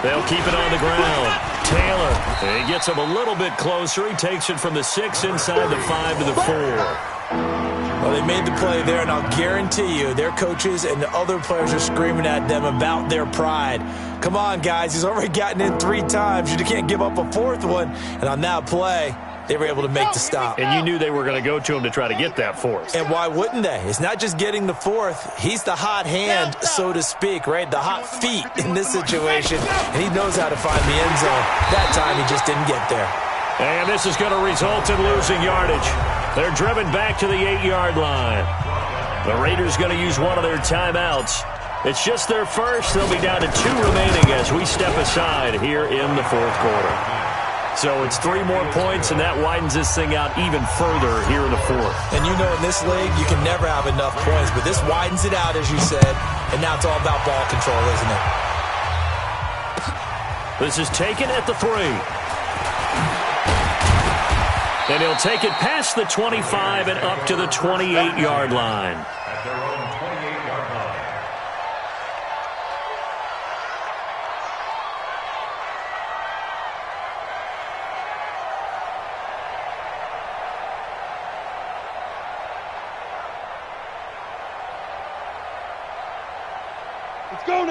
They'll keep it on the ground. Taylor, he gets him a little bit closer. He takes it from the 6 inside the 5 to the 4. Well, they made the play there, and I'll guarantee you their coaches and the other players are screaming at them about their pride. Come on, guys. He's already gotten in 3 times. You can't give up a 4th one. And on that play, they were able to make the stop. And you knew they were going to go to him to try to get that 4th. And why wouldn't they? It's not just getting the 4th. He's the hot hand, so to speak, right? The hot feet in this situation. And he knows how to find the end zone. That time, he just didn't get there. And this is going to result in losing yardage. They're driven back to the 8-yard line. The Raiders going to use one of their timeouts. It's just their first. They'll be down to 2 remaining as we step aside here in the 4th quarter. So it's 3 more points, and that widens this thing out even further here in the 4th. And you know in this league, you can never have enough points, but this widens it out, as you said, and now it's all about ball control, isn't it? This is taken at the 3. And he'll take it past the 25 and up to the 28-yard line. At their own 28-yard line.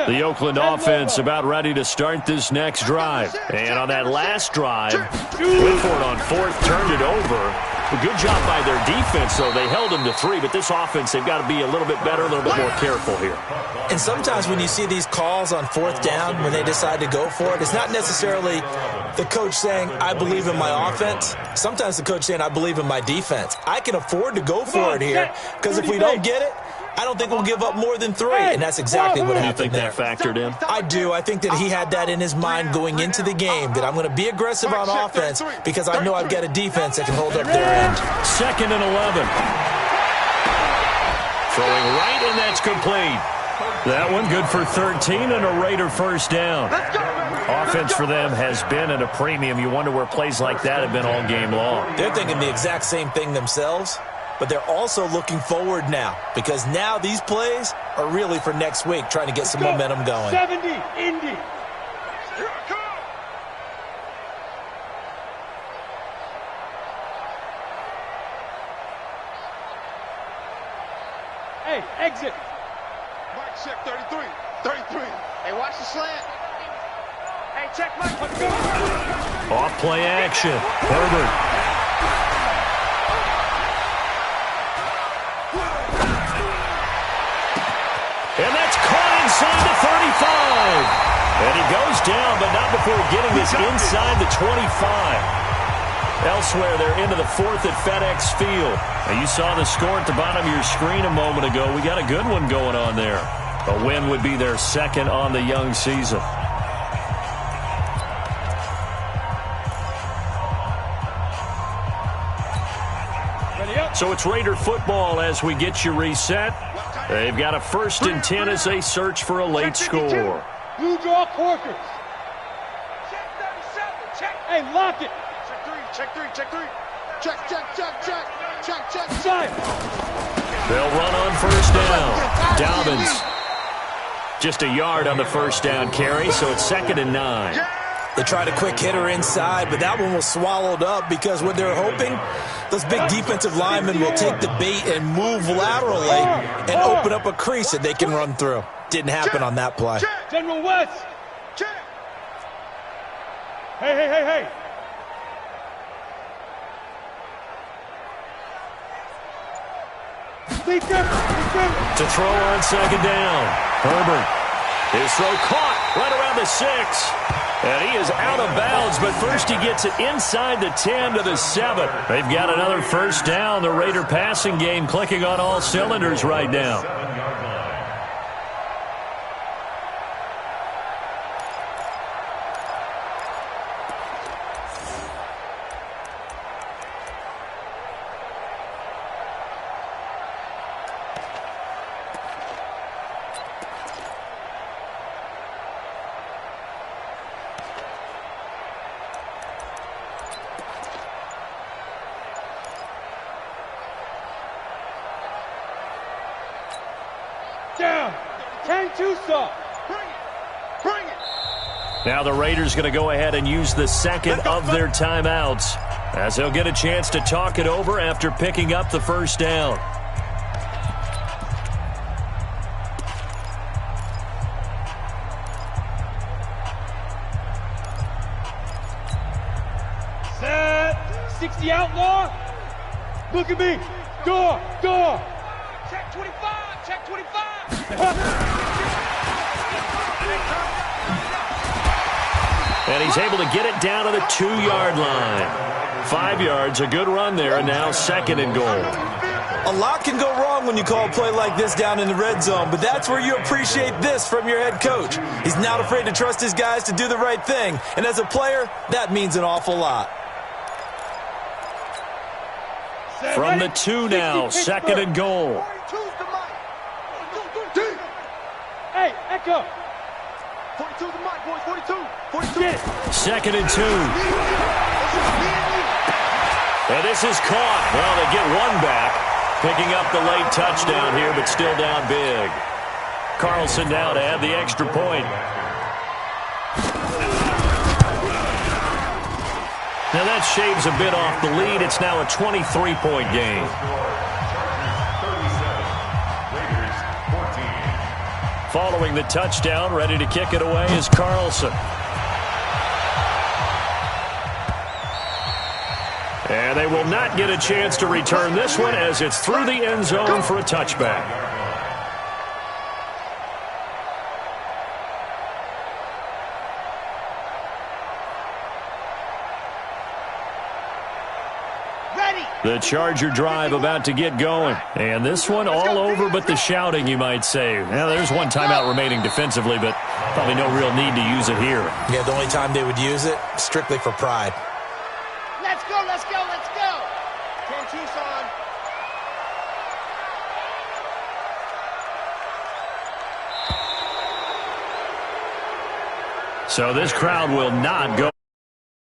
The Oakland offense about ready to start this next drive. And on that last drive, went for it on 4th, turned it over. A good job by their defense, though. They held them to 3, but this offense, they've got to be a little bit better, a little bit more careful here. And sometimes when you see these calls on 4th down, when they decide to go for it, it's not necessarily the coach saying, I believe in my offense. Sometimes the coach saying, I believe in my defense. I can afford to go for it here, because if we don't get it, I don't think we'll give up more than 3, and that's exactly what happened there. You think that factored in? I do. I think that he had that in his mind going into the game, that I'm going to be aggressive on offense because I know I've got a defense that can hold up their end. 2nd and 11. Throwing right, and that's complete. That one good for 13 and a Raider first down. Offense for them has been at a premium. You wonder where plays like that have been all game long. They're thinking the exact same thing themselves. But they're also looking forward now because now these plays are really for next week, trying to get some momentum going. 70, Indy. Hey, exit. Mike, check 33. 33. Hey, watch the slant. Hey, check Mike. Let's go. Off play action. Herbert. And that's caught inside the 35. And he goes down, but not before getting this inside the 25. Elsewhere, they're into the fourth at FedEx Field. Now, you saw the score at the bottom of your screen a moment ago. We got a good one going on there. A win would be their second on the young season. So it's Raider football as we get you reset. They've got a 1st and 10 as they search for a late score. Blue draw Corkers. Check 37. Check. Hey, lock it. Check 3. Check 3. Check. Check. They'll run on 1st down. Dobbins. Just a yard on the 1st down carry, so it's 2nd and 9. They tried a quick hitter inside, but that one was swallowed up because what they're hoping, those big defensive linemen will take the bait and move laterally and open up a crease that they can run through. Didn't happen on that play. General West. Hey. To throw on 2nd down. Herbert. His throw caught right around the 6. And he is out of bounds, but first he gets it inside the 10 to the 7. They've got another 1st down. The Raider passing game clicking on all cylinders right now. Down. 10-2 saw. Bring it. Now the Raiders going to go ahead and use the 2nd of their timeouts as they'll get a chance to talk it over after picking up the 1st down. Set. 60 outlaw. Look at me. Door. Check 25. Check 25. And he's able to get it down to the 2-yard line. 5 yards, a good run there, and now 2nd and goal. A lot can go wrong when you call a play like this down in the red zone, but that's where you appreciate this from your head coach. He's not afraid to trust his guys to do the right thing, and as a player, that means an awful lot. From the 2 now, 2nd and goal. Hey, Echo. 42 the mic, boys. 42. 2nd and 2. And this is caught. Well, they get one back. Picking up the late touchdown here, but still down big. Carlson now to add the extra point. Now that shaves a bit off the lead. It's now a 23-point game. Following the touchdown, ready to kick it away is Carlson. And they will not get a chance to return this one as it's through the end zone for a touchback. The Charger drive about to get going. And this one all over but the shouting, you might say. Now, there's one timeout remaining defensively, but probably no real need to use it here. Yeah, the only time they would use it, strictly for pride. Let's go. 10 Tucson. So this crowd will not go.